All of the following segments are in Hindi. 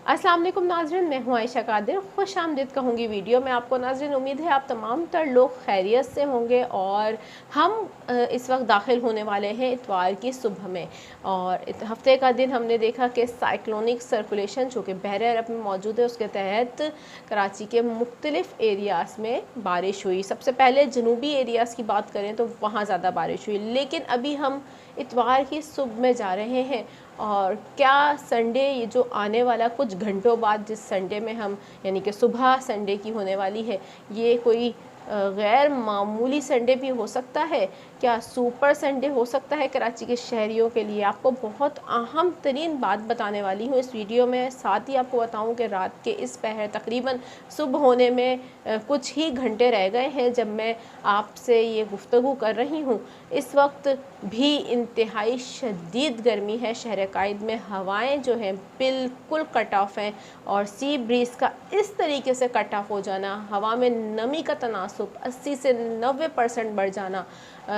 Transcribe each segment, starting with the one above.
अस्सलाम वालेकुम नाज़रीन, मैं हूँ आयशा कादिर। खुश आमदीद कहूँगी वीडियो में आपको। नाज़रीन, उम्मीद है आप तमाम तर लोग खैरियत से होंगे और हम इस वक्त दाखिल होने वाले हैं इतवार की सुबह में। और हफ्ते का दिन हमने देखा कि साइक्लोनिक सर्कुलेशन जो कि बहर अरब में मौजूद है, उसके तहत कराची के मुख्तलिफ़ एरियाज़ में बारिश हुई। सबसे पहले जनूबी एरियाज़ की बात करें तो वहाँ ज़्यादा बारिश हुई, लेकिन अभी हम इतवार की सुबह में जा रहे हैं। और क्या संडे, ये जो आने वाला कुछ घंटों बाद जिस संडे में हम यानी कि सुबह संडे की होने वाली है, ये कोई गैर मामूली संडे भी हो सकता है? क्या सुपर संडे हो सकता है कराची के शहरियों के लिए? आपको बहुत अहम तरीन बात बताने वाली हूँ इस वीडियो में। साथ ही आपको बताऊँ कि रात के इस पहर तकरीबन सुबह होने में कुछ ही घंटे रह गए हैं जब मैं आपसे ये गुफ्तगू कर रही हूँ। इस वक्त भी इंतहाई शदीद गर्मी है। शहर कायद में हवाएं जो हैं बिल्कुल कट ऑफ हैं और सी ब्रीज़ का इस तरीके से कट ऑफ हो जाना, हवा में नमी का तनासुब 80 से 90% बढ़ जाना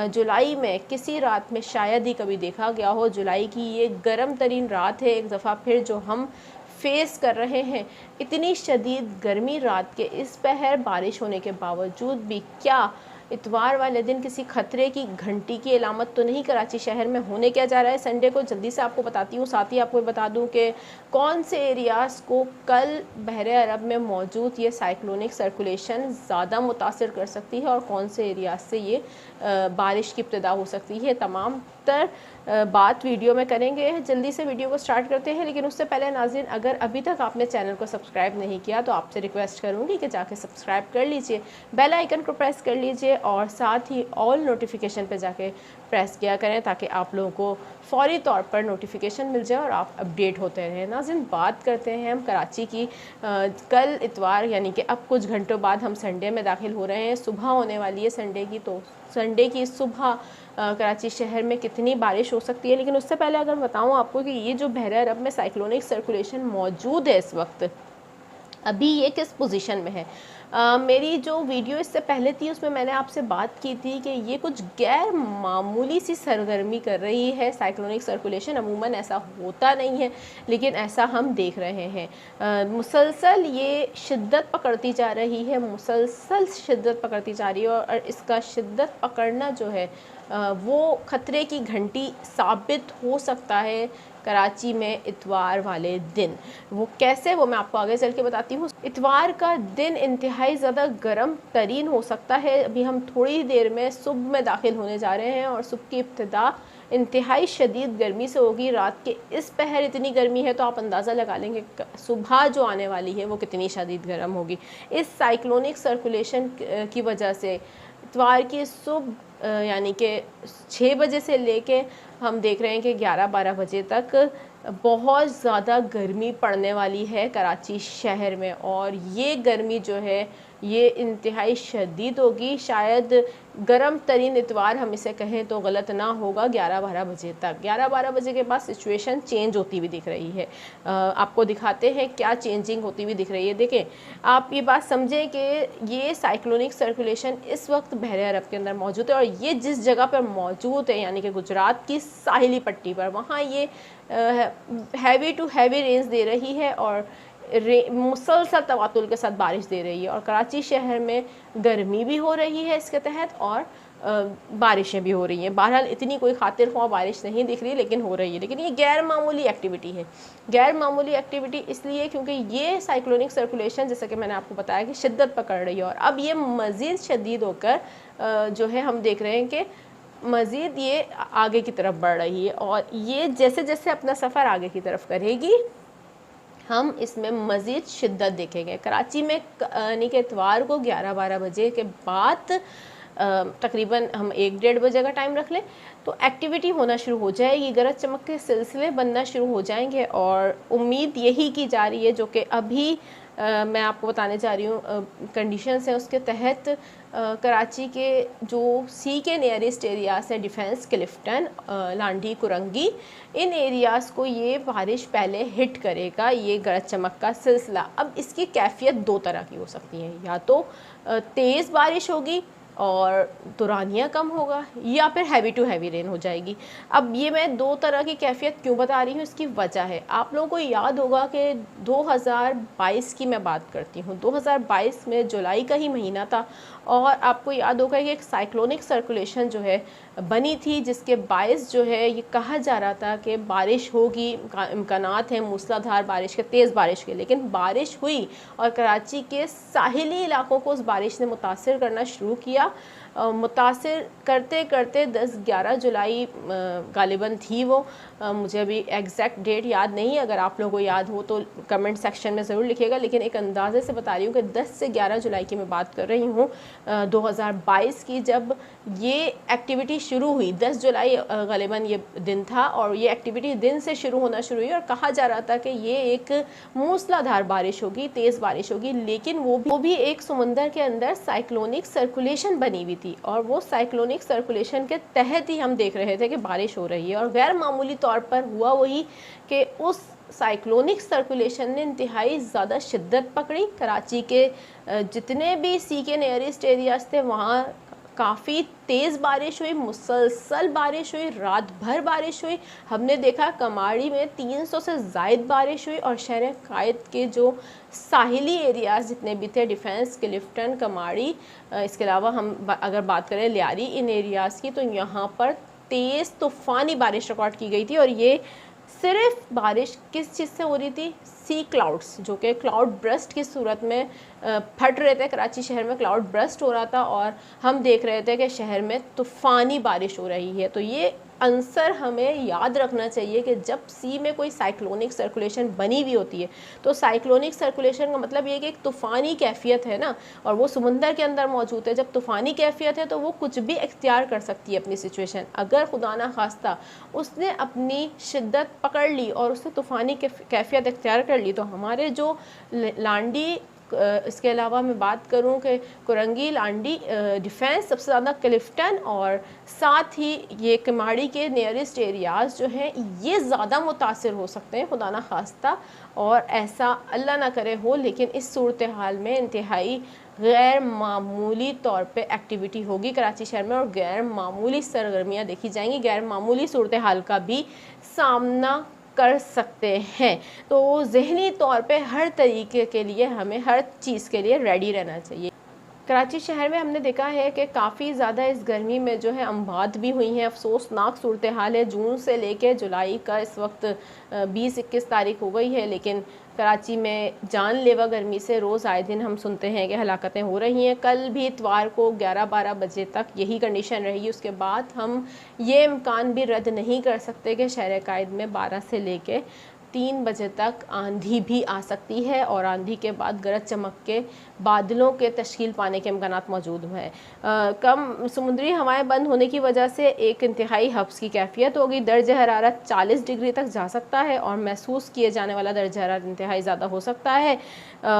जुलाई में किसी रात में शायद ही कभी देखा गया हो। जुलाई की ये गर्म तरीन रात है एक दफ़ा फिर जो हम फेस कर रहे हैं। इतनी शदीद गर्मी रात के इस पहर बारिश होने के बावजूद भी क्या इतवार वाले दिन किसी खतरे की घंटी की अलामत तो नहीं कराची शहर में? होने क्या जा रहा है संडे को, जल्दी से आपको बताती हूँ। साथ ही आपको बता दूँ कि कौन से एरियाज़ को कल बहर अरब में मौजूद ये साइक्लोनिक सर्कुलेशन ज़्यादा मुतासिर कर सकती है और कौन से एरियाज़ से ये बारिश की इब्तिदा हो सकती है। तमाम तर बात वीडियो में करेंगे। जल्दी से वीडियो को स्टार्ट करते हैं, लेकिन उससे पहले नाज़रीन, अगर अभी तक आपने चैनल को सब्सक्राइब नहीं किया तो आपसे रिक्वेस्ट करूँगी कि जाके सब्सक्राइब कर लीजिए, बेल आइकन को प्रेस कर लीजिए और साथ ही ऑल नोटिफिकेशन पे जाके प्रेस किया करें ताकि आप लोगों को फ़ौरी तौर पर नोटिफिकेशन मिल जाए और आप अपडेट होते रहें। नाज़रीन, बात करते हैं हम कराची की। कल इतवार यानी कि अब कुछ घंटों बाद हम संडे में दाखिल हो रहे हैं। सुबह होने वाली है संडे की, तो संडे की सुबह कराची शहर में कितनी बारिश हो सकती है। लेकिन उससे पहले अगर बताऊं आपको कि ये जो बहर अरब में साइक्लोनिक सर्कुलेशन मौजूद है इस वक्त, अभी ये किस पोजीशन में है। मेरी जो वीडियो इससे पहले थी उसमें मैंने आपसे बात की थी कि ये कुछ गैर मामूली सी सरगर्मी कर रही है साइक्लोनिक सर्कुलेशन। अमूमन ऐसा होता नहीं है, लेकिन ऐसा हम देख रहे हैं। मुसलसल ये शिद्दत पकड़ती जा रही है, मुसलसल शिद्दत पकड़ती जा रही है और इसका शिद्दत पकड़ना जो है वो ख़तरे की घंटी साबित हो सकता है कराची में इतवार वाले दिन। वो कैसे, वो मैं आपको आगे चल के बताती हूँ। इतवार का दिन इंतहाई ज़्यादा गर्म तरीन हो सकता है। अभी हम थोड़ी देर में सुबह में दाखिल होने जा रहे हैं और सुबह की इब्तिदा इंतहाई शदीद गर्मी से होगी। रात के इस पहर इतनी गर्मी है तो आप अंदाज़ा लगा लेंगे सुबह जो आने वाली है वो कितनी शदीद गर्म होगी। इस साइक्लोनिक सर्कुलेशन की वजह से इतवार की सुबह यानी कि 6 बजे से लेके हम देख रहे हैं कि 11-12 बजे तक बहुत ज़्यादा गर्मी पड़ने वाली है कराची शहर में। और ये गर्मी जो है ये इंतहाई शदीद होगी। शायद गर्म तरीन इतवार हम इसे कहें तो गलत ना होगा 11-12 बजे तक। 11-12 बजे के बाद सिचुएशन चेंज होती हुई दिख रही है। आपको दिखाते हैं क्या चेंजिंग होती हुई दिख रही है। देखें, आप ये बात समझें कि ये साइक्लोनिक सर्कुलेशन इस वक्त बहर अरब के अंदर मौजूद है और ये जिस जगह पर मौजूद है यानी कि गुजरात की साहिली पट्टी पर, वहाँ ये हैवी टू हैवी रेंज दे रही है और मुसलसल तवातुल के साथ बारिश दे रही है। और कराची शहर में गर्मी भी हो रही है इसके तहत और बारिशें भी हो रही हैं। बहरहाल इतनी कोई खातिर ख्वाह बारिश नहीं दिख रही, लेकिन हो रही है। लेकिन ये गैर मामूली एक्टिविटी है। गैर मामूली एक्टिविटी इसलिए क्योंकि ये साइक्लोनिक सर्कुलेशन, जैसा कि मैंने आपको बताया, कि शिद्दत पकड़ रही है और अब ये मज़ीद शदीद होकर जो है हम देख रहे हैं कि मज़ीद ये आगे की तरफ बढ़ रही है। और ये जैसे जैसे अपना सफ़र आगे की तरफ करेगी हम इसमें मज़ीद शिद्दत देखेंगे। कराची में यानी कि इतवार को 11-12 बजे के बाद तकरीबन हम 1-1:30 बजे का टाइम रख लें तो एक्टिविटी होना शुरू हो जाएगी। गरज चमक के सिलसिले बनना शुरू हो जाएंगे और उम्मीद यही की जा रही है, जो कि अभी मैं आपको बताने जा रही हूँ कंडीशंस हैं उसके तहत। कराची के जो सी के नियरेस्ट एरियाज़ हैं, डिफेंस, क्लिफ्टन, लांडी, कुरंगी, इन एरियाज़ को ये बारिश पहले हिट करेगा, ये गरज चमक का सिलसिला। अब इसकी कैफियत दो तरह की हो सकती है, या तो तेज़ बारिश होगी और तुरानिया कम होगा या फिर हैवी टू हैवी रेन हो जाएगी। अब ये मैं दो तरह की कैफियत क्यों बता रही हूँ, इसकी वजह है। आप लोगों को याद होगा कि 2022 की मैं बात करती हूँ, 2022 में जुलाई का ही महीना था और आपको याद होगा कि एक साइक्लोनिक सर्कुलेशन जो है बनी थी, जिसके बायस जो है ये कहा जा रहा था कि बारिश होगी, इम्कानात हैं मूसलाधार बारिश के, तेज़ बारिश के। लेकिन बारिश हुई और कराची के साहिली इलाकों को उस बारिश ने मुतासिर करना शुरू किया। मुतासिर करते करते 10-11 जुलाई गालिबन थी वो, मुझे अभी एग्जैक्ट डेट याद नहीं, अगर आप लोगों को याद हो तो कमेंट सेक्शन में ज़रूर लिखिएगा, लेकिन एक अंदाज़े से बता रही हूँ कि 10 से 11 जुलाई की मैं बात कर रही हूँ 2022 की, जब ये एक्टिविटी शुरू हुई। 10 जुलाई गालिबन ये दिन था और ये एक्टिविटी दिन से शुरू होना शुरू हुई और कहा जा रहा था कि ये एक मूसलाधार बारिश होगी, तेज़ बारिश होगी। लेकिन वो भी एक समुंदर के अंदर साइक्लोनिक सर्कुलेशन बनी हुई थी और वो साइक्लोनिक सर्कुलेशन के तहत ही हम देख रहे थे कि बारिश हो रही है। और गैर मामूली तौर पर हुआ वही कि उस साइक्लोनिक सर्कुलेशन ने इंतहाई ज़्यादा शिद्दत पकड़ी। कराची के जितने भी सी के नियरेस्ट एरियाज थे वहाँ काफ़ी तेज़ बारिश हुई, मुसलसल बारिश हुई, रात भर बारिश हुई। हमने देखा कमाड़ी में 300 से ज़ायद बारिश हुई और शहर कायद के जो साहिली एरियाज़ जितने भी थे, डिफेंस, क्लिफ्टन, कमाड़ी, इसके अलावा हम अगर बात करें लियारी, इन एरियाज़ की, तो यहाँ पर तेज़ तूफ़ानी बारिश रिकॉर्ड की गई थी। और ये सिर्फ बारिश किस चीज़ से हो रही थी? सी क्लाउड्स, जो कि क्लाउड ब्रस्ट की सूरत में फट रहे थे। कराची शहर में क्लाउड ब्रस्ट हो रहा था और हम देख रहे थे कि शहर में तूफ़ानी बारिश हो रही है। तो ये आंसर हमें याद रखना चाहिए कि जब सी में कोई साइक्लोनिक सर्कुलेशन बनी हुई होती है तो साइक्लोनिक सर्कुलेशन का मतलब ये कि एक तूफ़ानी कैफियत है ना, और वो समुंदर के अंदर मौजूद है। जब तूफ़ानी कैफियत है तो वो कुछ भी इख्तियार कर सकती है अपनी सिचुएशन। अगर खुदा ना खास्ता उसने अपनी शिद्दत पकड़ ली और उसने तूफ़ानी कैफियत इख्तियार कर ली तो हमारे जो लांडी, इसके अलावा मैं बात करूं कि कुरंगी, लांडी, डिफेंस, सबसे ज़्यादा क्लिफ्टन और साथ ही ये कमाड़ी के नियरेस्ट एरियाज़ जो हैं ये ज़्यादा मुतासिर हो सकते हैं, खुदा ना खास्ता। और ऐसा अल्लाह ना करे हो, लेकिन इस सूरत हाल में इंतहाई गैर मामूली तौर पे एक्टिविटी होगी कराची शहर में और गैर मामूली सरगर्मियाँ देखी जाएंगी, गैर मामूली सूरत हाल का भी सामना कर सकते हैं। तो ज़हनी तौर पे हर तरीके के लिए हमें हर चीज़ के लिए रेडी रहना चाहिए। कराची शहर में हमने देखा है कि काफ़ी ज़्यादा इस गर्मी में जो है अमवात भी हुई हैं। अफसोसनाक सूरत हाल है। जून से लेके जुलाई का इस वक्त 20-21 तारीख हो गई है, लेकिन कराची में जानलेवा गर्मी से रोज़ आए दिन हम सुनते हैं कि हलाकतें हो रही हैं। कल भी इतवार को 11-12 बजे तक यही कंडीशन रही। उसके बाद हम ये इम्कान भी रद्द नहीं कर सकते कि शहर कायद में 12 से लेके 3 बजे तक आंधी भी आ सकती है और आंधी के बाद गरज चमक के बादलों के तश्कील पाने के इम्कानात मौजूद हैं। कम समुद्री हवाएं बंद होने की वजह से एक इंतहाई हब्स की कैफियत होगी। दर्ज हरारत 40 डिग्री तक जा सकता है और महसूस किए जाने वाला दर्ज हरारत इंतहाई ज़्यादा हो सकता है।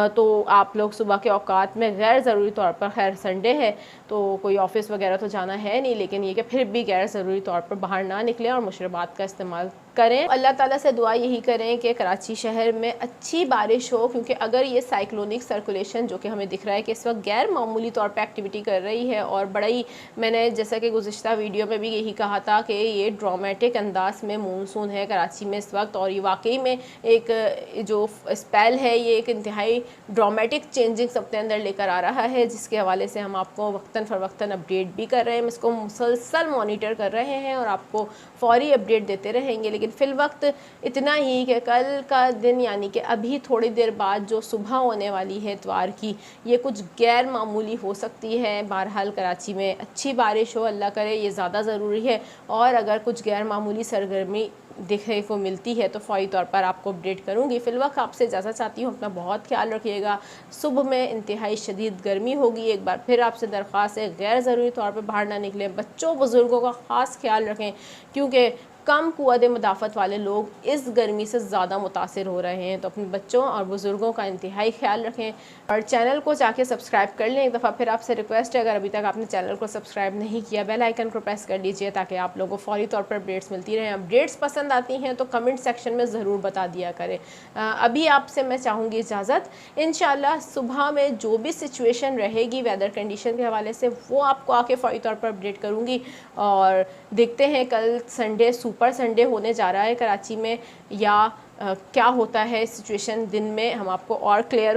तो आप लोग सुबह के औकात में गैर ज़रूरी तौर पर, खैर संडे है तो कोई ऑफ़िस वगैरह तो जाना है नहीं, लेकिन ये कि फिर भी गैर ज़रूरी तौर पर बाहर ना निकलें और मशरूबात का इस्तेमाल करें। अल्लाह ताला से दुआ यही करें कि कराची शहर में अच्छी बारिश हो, क्योंकि अगर ये साइक्लोनिक सर्कुलेशन जो कि हमें दिख रहा है कि इस वक्त गैर मामूली तौर पे एक्टिविटी कर रही है और बड़ा ही, मैंने जैसा कि गुज़िश्ता वीडियो में भी यही कहा था कि ये ड्रामेटिक अंदाज में मानसून है कराची में इस वक्त, और ये वाकई में एक जो स्पेल है ये एक इंतहाई ड्रामेटिक चेंजिंग्स अपने अंदर लेकर आ रहा है, जिसके हवाले से हम आपको वक्तन फ़वक्तन अपडेट भी कर रहे हैं। हम इसको मुसलसल मॉनिटर कर रहे हैं और आपको फ़ौरी अपडेट देते रहेंगे। लेकिन फ़िल वक्त इतना ही कि कल का दिन यानी कि अभी थोड़ी देर बाद जो सुबह होने वाली है इतवार की, ये कुछ गैर मामूली हो सकती है। बहरहाल कराची में अच्छी बारिश हो, अल्लाह करे, ये ज़्यादा ज़रूरी है। और अगर कुछ गैर मामूली सरगर्मी देखने को मिलती है तो फ़ौरी तौर पर आपको अपडेट करूँगी। फ़िलवक्त आपसे इजाज़त चाहती हूँ, अपना बहुत ख्याल रखिएगा। सुबह में इंतहाई शदीद गर्मी होगी। एक बार फिर आपसे दरख्वास्त है, गैर ज़रूरी तौर पर बाहर ना निकलें। बच्चों बुज़ुर्गों का ख़ास ख्याल रखें, क्योंकि कम क़ुव्वत मुदाफ़त वाले लोग इस गर्मी से ज़्यादा मुतासिर हो रहे हैं। तो अपने बच्चों और बुज़ुर्गों का इंतहाई ख्याल रखें और चैनल को जाके सब्सक्राइब कर लें। एक दफ़ा फिर आपसे रिक्वेस्ट है, अगर अभी तक आपने चैनल को सब्सक्राइब नहीं किया, बेल आइकन को प्रेस कर लीजिए ताकि आप लोगों को फ़ौरी तौर पर अपडेट्स मिलती रहें। अपडेट्स पसंद आती हैं तो कमेंट सेक्शन में ज़रूर बता दिया करें। अभी आपसे मैं चाहूँगी इजाज़त। इंशाल्लाह सुबह में जो भी सिचुएशन रहेगी वेदर कंडीशन के हवाले से वो आपको आके फ़ौरी तौर पर अपडेट करूँगी। और देखते हैं कल संडे सुपर संडे होने जा रहा है कराची में, या क्या होता है सिचुएशन दिन में, हम आपको और क्लियर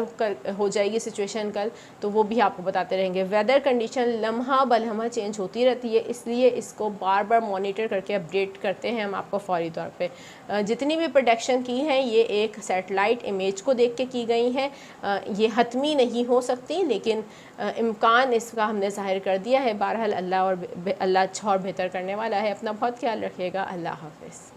हो जाएगी सिचुएशन कल, तो वो भी आपको बताते रहेंगे। वेदर कंडीशन लम्हा बलम्हा चेंज होती रहती है, इसलिए इसको बार बार मॉनिटर करके अपडेट करते हैं हम आपको फ़ौरी तौर पे। जितनी भी प्रोडक्शन की हैं ये एक सैटेलाइट इमेज को देख के की गई हैं, ये हतमी नहीं हो सकती, लेकिन इम्कान इसका हमने ज़ाहिर कर दिया है। बहरहाल अल्लाह अच्छा और बेहतर करने वाला है। अपना बहुत ख्याल रखिएगा। अल्लाह हाफ़िज़।